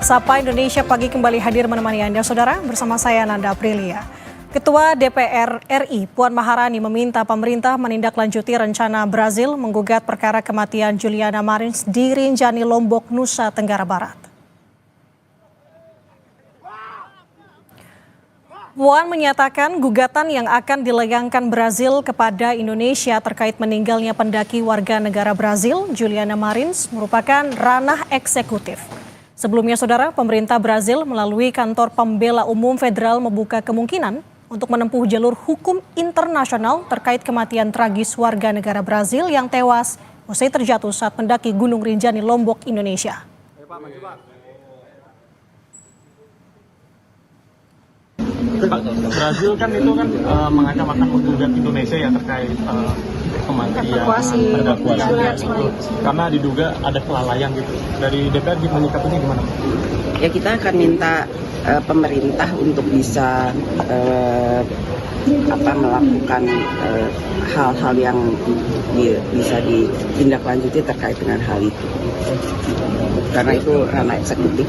Sapa Indonesia Pagi kembali hadir menemani Anda, Saudara, bersama saya Nanda Aprilia. Ketua DPR RI Puan Maharani meminta pemerintah menindaklanjuti rencana Brazil menggugat perkara kematian Juliana Marins di Rinjani, Lombok, Nusa Tenggara Barat. Puan menyatakan gugatan yang akan dilayangkan Brazil kepada Indonesia terkait meninggalnya pendaki warga negara Brazil, Juliana Marins, merupakan ranah eksekutif. Sebelumnya, Saudara, pemerintah Brazil melalui Kantor Pembela Umum Federal membuka kemungkinan untuk menempuh jalur hukum internasional terkait kematian tragis warga negara Brazil yang tewas usai terjatuh saat mendaki Gunung Rinjani, Lombok, Indonesia. Brazil kan itu kan mengancam akan menggugat Indonesia ya terkait kematian evakuasi karena diduga ada kelalaian gitu. Dari DPR menyikapinya gimana? Ya, kita akan minta pemerintah untuk bisa melakukan hal-hal yang bisa ditindaklanjuti terkait dengan hal itu, karena itu ranah eksekutif.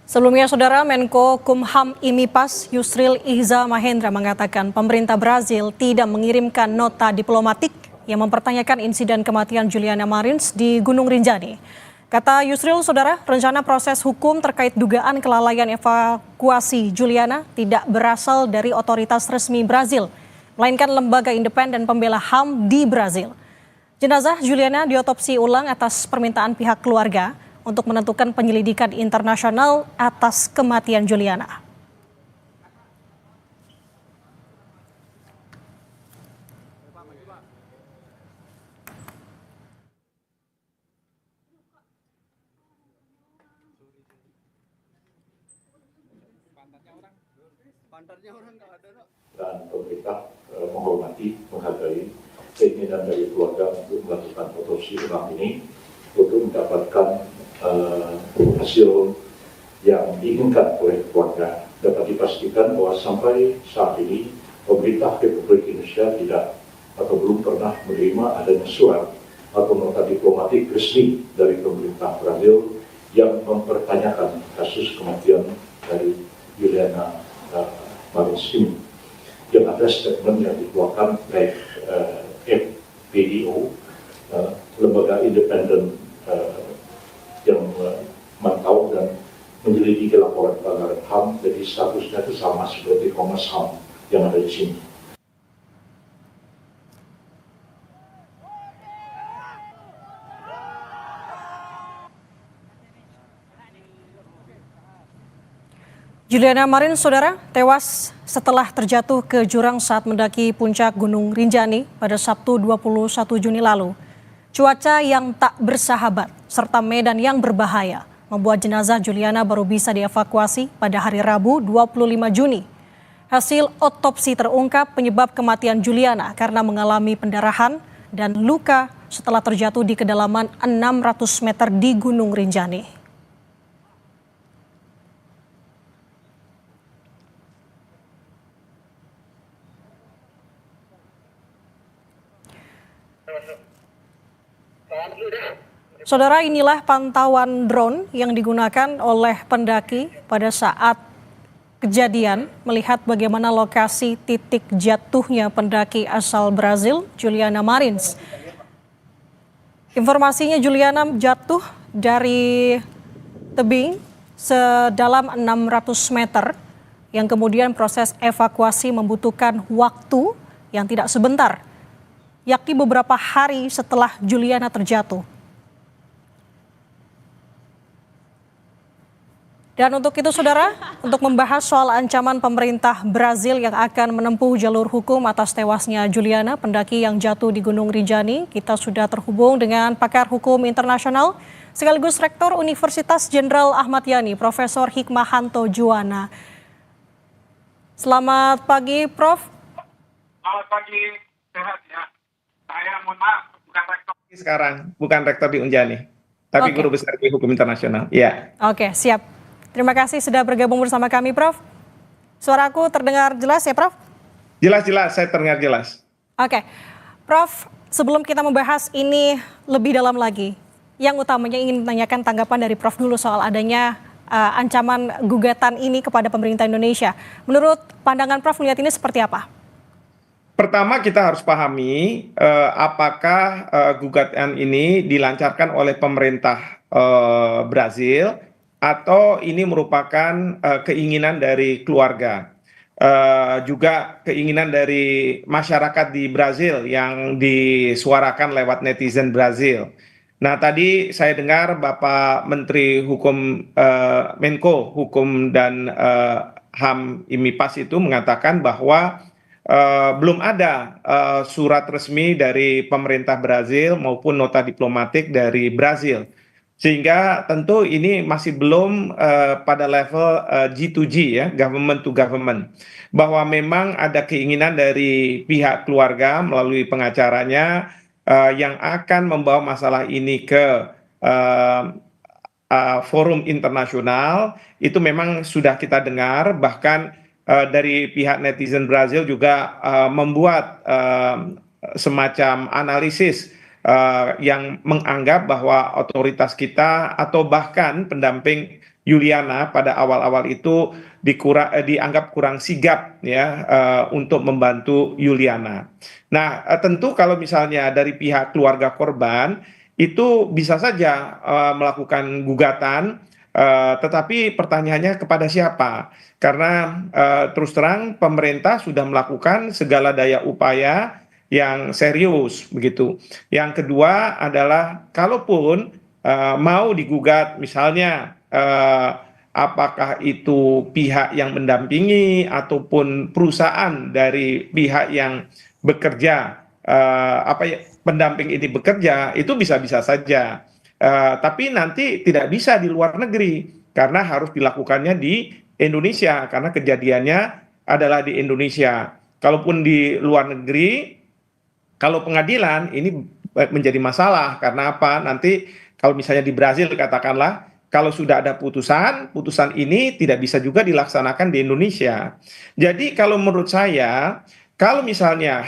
Sebelumnya, Saudara, Menko Kumham IMIPAS Yusril Iza Mahendra mengatakan pemerintah Brazil tidak mengirimkan nota diplomatik yang mempertanyakan insiden kematian Juliana Marins di Gunung Rinjani. Kata Yusril, Saudara, rencana proses hukum terkait dugaan kelalaian evakuasi Juliana tidak berasal dari otoritas resmi Brazil, melainkan lembaga independen pembela HAM di Brazil. Jenazah Juliana diotopsi ulang atas permintaan pihak keluarga untuk menentukan penyelidikan internasional atas kematian Juliana. Dan pemerintah menghormati, menghargai keinginan dari keluarga untuk melakukan otopsi ulang ini untuk mendapatkan hasil yang diinginkan oleh keluarga. Dapat dipastikan bahwa sampai saat ini pemerintah Republik Indonesia tidak atau belum pernah menerima adanya surat atau nota diplomatik resmi dari pemerintah Brazil yang mempertanyakan kasus kematian dari Juliana Marins ini. Yang ada statement yang dikeluarkan oleh FPIO, lembaga independen yang memantau dan menyelidiki laporan pelanggaran HAM, jadi statusnya itu sama seperti Komnas HAM yang ada di sini. Juliana Marins, Saudara, tewas setelah terjatuh ke jurang saat mendaki puncak Gunung Rinjani pada Sabtu 21 Juni lalu. Cuaca yang tak bersahabat serta medan yang berbahaya membuat jenazah Juliana baru bisa dievakuasi pada hari Rabu 25 Juni. Hasil otopsi terungkap penyebab kematian Juliana karena mengalami pendarahan dan luka setelah terjatuh di kedalaman 600 meter di Gunung Rinjani. Saudara, inilah pantauan drone yang digunakan oleh pendaki pada saat kejadian melihat bagaimana lokasi titik jatuhnya pendaki asal Brazil, Juliana Marins. Informasinya Juliana jatuh dari tebing sedalam 600 meter yang kemudian proses evakuasi membutuhkan waktu yang tidak sebentar, yakni beberapa hari setelah Juliana terjatuh. Dan untuk itu, Saudara, untuk membahas soal ancaman pemerintah Brazil yang akan menempuh jalur hukum atas tewasnya Juliana, pendaki yang jatuh di Gunung Rinjani, kita sudah terhubung dengan pakar hukum internasional sekaligus Rektor Universitas Jenderal Ahmad Yani, Profesor Hikmahanto Juwana. Selamat pagi, Prof. Selamat pagi, sehat ya. Saya mohon maaf, bukan rektor. Sekarang bukan rektor di Unjani, tapi guru besar di hukum internasional. Ya. Oke, siap. Terima kasih sudah bergabung bersama kami, Prof. Suaraku terdengar jelas ya, Prof? Jelas, saya terdengar jelas. Oke, Prof, sebelum kita membahas ini lebih dalam lagi, yang utamanya ingin menanyakan tanggapan dari Prof dulu soal adanya ancaman gugatan ini kepada pemerintah Indonesia. Menurut pandangan Prof melihat ini seperti apa? Pertama kita harus pahami apakah gugatan ini dilancarkan oleh pemerintah Brazil atau ini merupakan keinginan dari keluarga. Juga keinginan dari masyarakat di Brazil yang disuarakan lewat netizen Brazil. Nah, tadi saya dengar Bapak Menteri Hukum Menko Hukum dan HAM IMIPAS itu mengatakan bahwa belum ada surat resmi dari pemerintah Brazil maupun nota diplomatik dari Brazil. Sehingga tentu ini masih belum pada level G2G ya, government to government. Bahwa memang ada keinginan dari pihak keluarga melalui pengacaranya yang akan membawa masalah ini ke forum internasional, itu memang sudah kita dengar, bahkan dari pihak netizen Brazil juga membuat semacam analisis yang menganggap bahwa otoritas kita atau bahkan pendamping Juliana pada awal-awal itu dianggap kurang sigap ya untuk membantu Juliana. Nah, tentu kalau misalnya dari pihak keluarga korban itu bisa saja melakukan gugatan, tetapi pertanyaannya kepada siapa? Karena terus terang pemerintah sudah melakukan segala daya upaya yang serius begitu. Yang kedua adalah kalaupun mau digugat misalnya apakah itu pihak yang mendampingi ataupun perusahaan dari pihak yang bekerja pendamping ini bekerja, itu bisa-bisa saja. Tapi nanti tidak bisa di luar negeri karena harus dilakukannya di Indonesia karena kejadiannya adalah di Indonesia. Kalaupun di luar negeri, kalau pengadilan ini menjadi masalah karena apa? Nanti kalau misalnya di Brazil katakanlah, kalau sudah ada putusan ini tidak bisa juga dilaksanakan di Indonesia. Jadi kalau menurut saya, kalau misalnya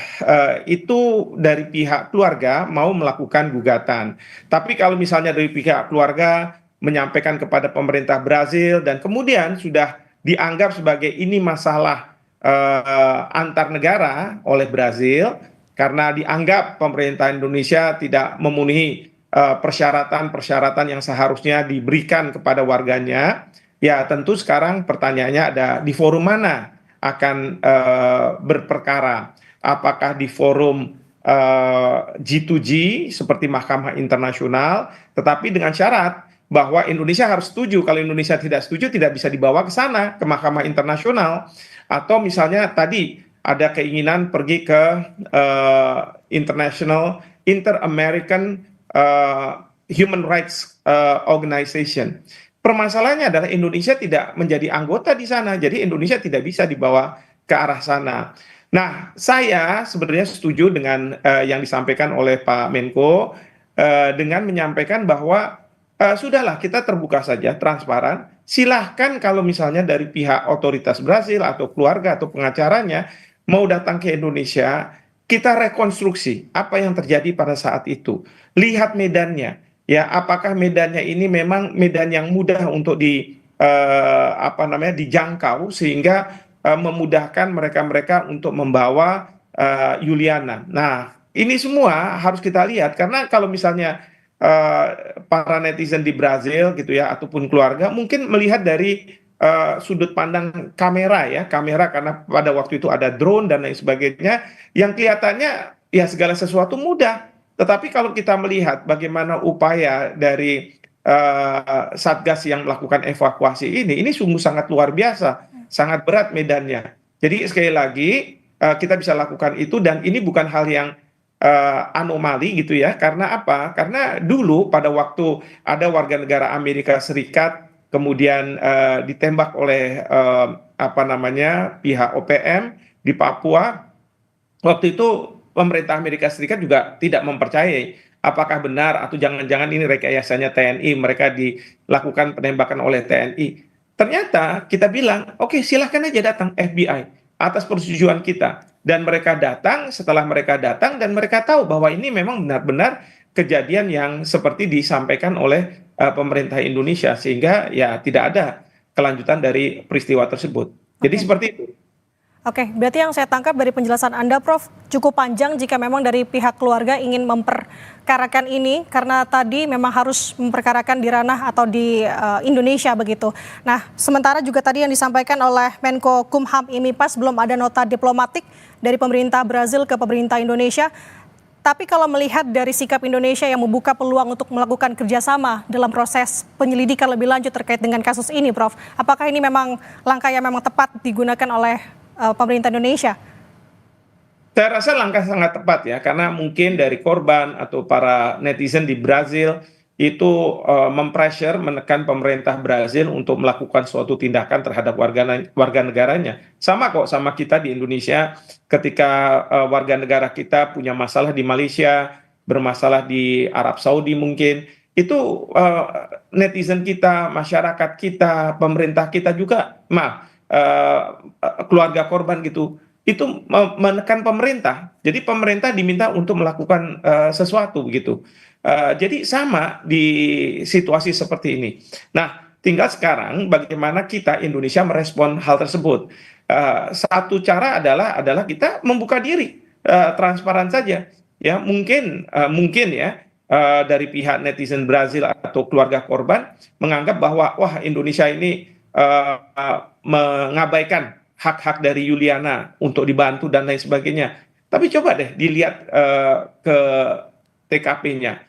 itu dari pihak keluarga mau melakukan gugatan, tapi kalau misalnya dari pihak keluarga menyampaikan kepada pemerintah Brazil dan kemudian sudah dianggap sebagai ini masalah antar negara oleh Brazil, karena dianggap pemerintah Indonesia tidak memenuhi persyaratan-persyaratan yang seharusnya diberikan kepada warganya, ya tentu sekarang pertanyaannya ada di forum mana akan berperkara. Apakah di forum G2G seperti Mahkamah Internasional, tetapi dengan syarat bahwa Indonesia harus setuju. Kalau Indonesia tidak setuju, tidak bisa dibawa ke sana, ke Mahkamah Internasional. Atau misalnya tadi ada keinginan pergi ke Inter-American Human Rights Organization. Permasalahannya adalah Indonesia tidak menjadi anggota di sana, jadi Indonesia tidak bisa dibawa ke arah sana. Nah, saya sebenarnya setuju dengan yang disampaikan oleh Pak Menko dengan menyampaikan bahwa sudahlah kita terbuka saja, transparan. Silahkan kalau misalnya dari pihak otoritas Brazil atau keluarga atau pengacaranya mau datang ke Indonesia, kita rekonstruksi apa yang terjadi pada saat itu. Lihat medannya, ya apakah medannya ini memang medan yang mudah untuk dijangkau sehingga memudahkan mereka-mereka untuk membawa Juliana. Nah, ini semua harus kita lihat karena kalau misalnya para netizen di Brazil gitu ya ataupun keluarga mungkin melihat dari sudut pandang kamera karena pada waktu itu ada drone dan lain sebagainya yang kelihatannya ya segala sesuatu mudah, tetapi kalau kita melihat bagaimana upaya dari Satgas yang melakukan evakuasi ini sungguh sangat luar biasa, sangat berat medannya. Jadi sekali lagi kita bisa lakukan itu dan ini bukan hal yang anomali gitu ya, karena apa? Karena dulu pada waktu ada warga negara Amerika Serikat kemudian ditembak oleh pihak OPM di Papua. Waktu itu pemerintah Amerika Serikat juga tidak mempercayai apakah benar atau jangan-jangan ini rekayasanya TNI, mereka dilakukan penembakan oleh TNI. Ternyata kita bilang, oke, silahkan aja datang FBI atas persetujuan kita. Dan mereka datang, setelah mereka datang dan mereka tahu bahwa ini memang benar-benar kejadian yang seperti disampaikan oleh pemerintah Indonesia, sehingga ya tidak ada kelanjutan dari peristiwa tersebut. Jadi Oke. seperti itu. Oke, berarti yang saya tangkap dari penjelasan Anda, Prof, cukup panjang jika memang dari pihak keluarga ingin memperkarakan ini, karena tadi memang harus memperkarakan di ranah atau di Indonesia begitu. Nah, sementara juga tadi yang disampaikan oleh Menko Kumham Imipas, belum ada nota diplomatik dari pemerintah Brazil ke pemerintah Indonesia. Tapi kalau melihat dari sikap Indonesia yang membuka peluang untuk melakukan kerjasama dalam proses penyelidikan lebih lanjut terkait dengan kasus ini, Prof, apakah ini memang langkah yang memang tepat digunakan oleh pemerintah Indonesia? Saya rasa langkah sangat tepat ya, karena mungkin dari korban atau para netizen di Brazil itu mempressure, menekan pemerintah Brazil untuk melakukan suatu tindakan terhadap warga negaranya. Sama kok sama kita di Indonesia, ketika warga negara kita punya masalah di Malaysia, bermasalah di Arab Saudi mungkin, itu netizen kita, masyarakat kita, pemerintah kita juga, keluarga korban gitu, itu menekan pemerintah. Jadi pemerintah diminta untuk melakukan sesuatu begitu. Jadi sama di situasi seperti ini. Nah, tinggal sekarang bagaimana kita Indonesia merespon hal tersebut. Satu cara adalah kita membuka diri, transparan saja. Ya, mungkin ya dari pihak netizen Brazil atau keluarga korban menganggap bahwa wah, Indonesia ini mengabaikan hak-hak dari Yuliana untuk dibantu dan lain sebagainya. Tapi coba deh dilihat ke TKP-nya,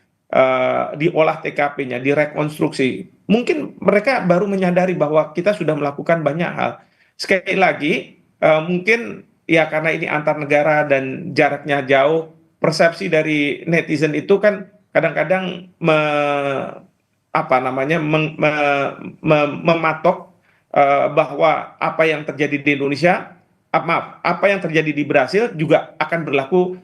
diolah TKP-nya, direkonstruksi. Mungkin mereka baru menyadari bahwa kita sudah melakukan banyak hal. Sekali lagi, mungkin ya karena ini antar negara dan jaraknya jauh, persepsi dari netizen itu kan kadang-kadang mematok bahwa apa yang terjadi di Indonesia, apa yang terjadi di Brasil juga akan berlaku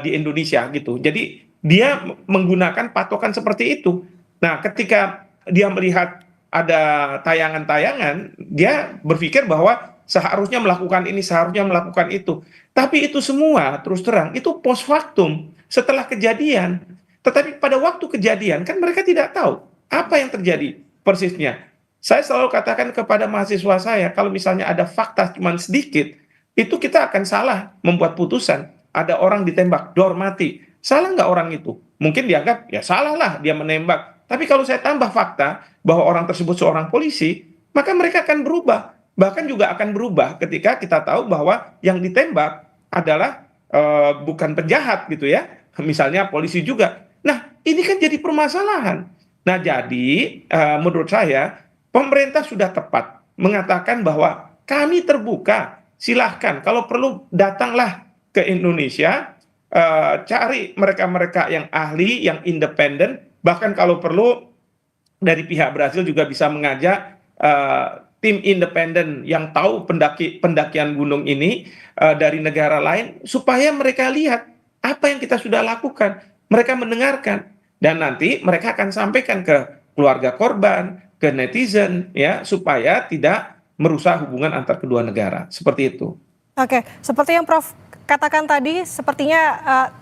di Indonesia gitu. Jadi dia menggunakan patokan seperti itu. Nah, ketika dia melihat ada tayangan-tayangan, dia berpikir bahwa seharusnya melakukan ini, seharusnya melakukan itu. Tapi itu semua terus terang itu post factum, setelah kejadian. Tetapi pada waktu kejadian kan mereka tidak tahu apa yang terjadi persisnya. Saya selalu katakan kepada mahasiswa saya, kalau misalnya ada fakta cuma sedikit, itu kita akan salah membuat putusan. Ada orang ditembak, dor mati. Salah nggak orang itu? Mungkin dianggap, ya salah lah dia menembak. Tapi kalau saya tambah fakta bahwa orang tersebut seorang polisi, maka mereka akan berubah. Bahkan juga akan berubah ketika kita tahu bahwa yang ditembak adalah bukan penjahat gitu ya. Misalnya polisi juga. Nah, ini kan jadi permasalahan. Nah, jadi menurut saya, pemerintah sudah tepat mengatakan bahwa kami terbuka, silahkan. Kalau perlu datanglah ke Indonesia, cari mereka-mereka yang ahli, yang independen. Bahkan kalau perlu dari pihak Brazil juga bisa mengajak tim independen yang tahu pendakian gunung ini dari negara lain, supaya mereka lihat apa yang kita sudah lakukan. Mereka mendengarkan dan nanti mereka akan sampaikan ke keluarga korban, ke netizen ya, supaya tidak merusak hubungan antar kedua negara. Seperti itu. Oke, seperti yang Prof katakan tadi, sepertinya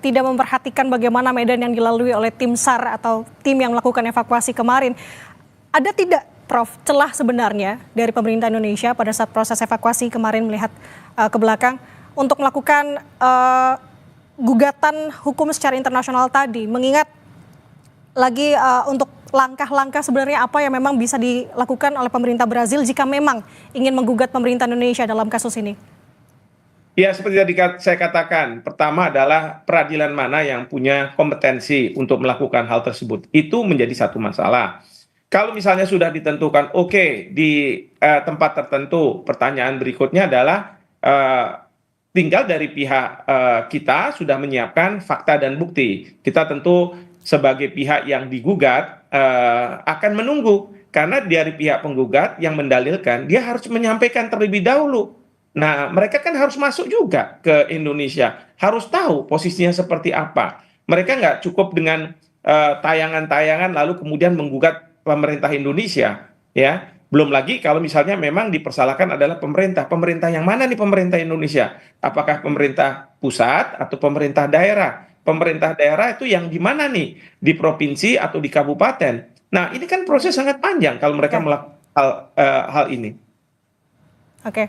tidak memperhatikan bagaimana medan yang dilalui oleh tim SAR atau tim yang melakukan evakuasi kemarin. Ada tidak, Prof, celah sebenarnya dari pemerintah Indonesia pada saat proses evakuasi kemarin melihat ke belakang untuk melakukan gugatan hukum secara internasional tadi, mengingat lagi untuk langkah-langkah sebenarnya apa yang memang bisa dilakukan oleh pemerintah Brazil jika memang ingin menggugat pemerintah Indonesia dalam kasus ini? Ya, seperti tadi saya katakan, pertama adalah peradilan mana yang punya kompetensi untuk melakukan hal tersebut. Itu menjadi satu masalah. Kalau misalnya sudah ditentukan, oke, di tempat tertentu, pertanyaan berikutnya adalah tinggal dari pihak kita sudah menyiapkan fakta dan bukti. Kita tentu sebagai pihak yang digugat akan menunggu. Karena dari pihak penggugat yang mendalilkan, dia harus menyampaikan terlebih dahulu. Nah, mereka kan harus masuk juga ke Indonesia, harus tahu posisinya seperti apa. Mereka nggak cukup dengan tayangan-tayangan lalu kemudian menggugat pemerintah Indonesia, ya. Belum lagi kalau misalnya memang dipersalahkan adalah pemerintah. Pemerintah yang mana nih pemerintah Indonesia? Apakah pemerintah pusat atau pemerintah daerah? pemerintah daerah itu yang di mana nih? Di provinsi atau di kabupaten. Nah, ini kan proses sangat panjang kalau mereka melakukan hal ini. Oke,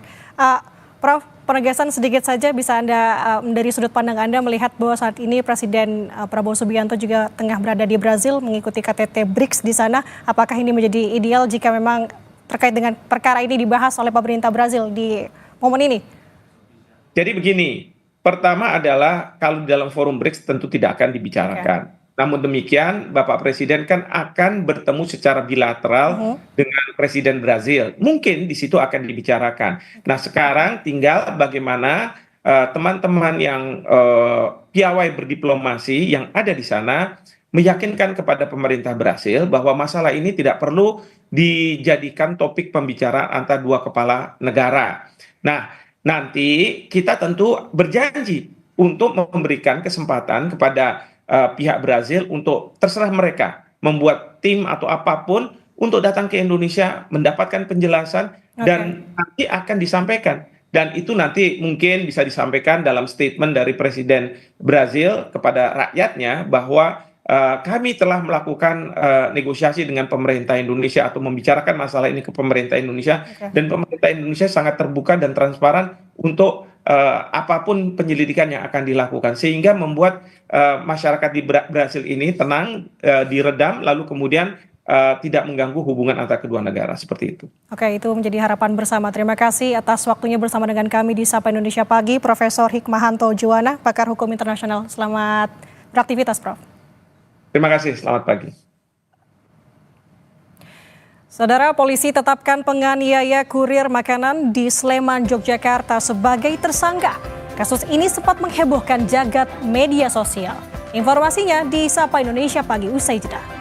Prof, penegasan sedikit saja bisa Anda dari sudut pandang Anda melihat bahwa saat ini Presiden Prabowo Subianto juga tengah berada di Brazil mengikuti KTT BRICS di sana. Apakah ini menjadi ideal jika memang terkait dengan perkara ini dibahas oleh pemerintah Brazil di momen ini? Jadi begini, pertama adalah kalau di dalam forum BRICS tentu tidak akan dibicarakan. Namun demikian, Bapak Presiden kan akan bertemu secara bilateral dengan Presiden Brazil. Mungkin di situ akan dibicarakan. Nah, sekarang tinggal bagaimana teman-teman yang piawai berdiplomasi yang ada di sana meyakinkan kepada pemerintah Brazil bahwa masalah ini tidak perlu dijadikan topik pembicaraan antara dua kepala negara. Nah, nanti kita tentu berjanji untuk memberikan kesempatan kepada pihak Brazil untuk terserah mereka membuat tim atau apapun untuk datang ke Indonesia mendapatkan penjelasan dan nanti akan disampaikan. Dan itu nanti mungkin bisa disampaikan dalam statement dari Presiden Brazil kepada rakyatnya bahwa kami telah melakukan negosiasi dengan pemerintah Indonesia atau membicarakan masalah ini ke pemerintah Indonesia dan pemerintah Indonesia sangat terbuka dan transparan untuk apapun penyelidikan yang akan dilakukan sehingga membuat masyarakat di Brasil ini tenang, diredam lalu kemudian tidak mengganggu hubungan antara kedua negara seperti itu. Oke, itu menjadi harapan bersama. Terima kasih atas waktunya bersama dengan kami di Sapa Indonesia Pagi, Profesor Hikmahanto Juwana, pakar hukum internasional. Selamat beraktivitas, Prof. Terima kasih, selamat pagi. Saudara, polisi tetapkan penganiaya kurir makanan di Sleman, Yogyakarta sebagai tersangka. Kasus ini sempat menghebohkan jagat media sosial. Informasinya di Sapa Indonesia Pagi usai jeda.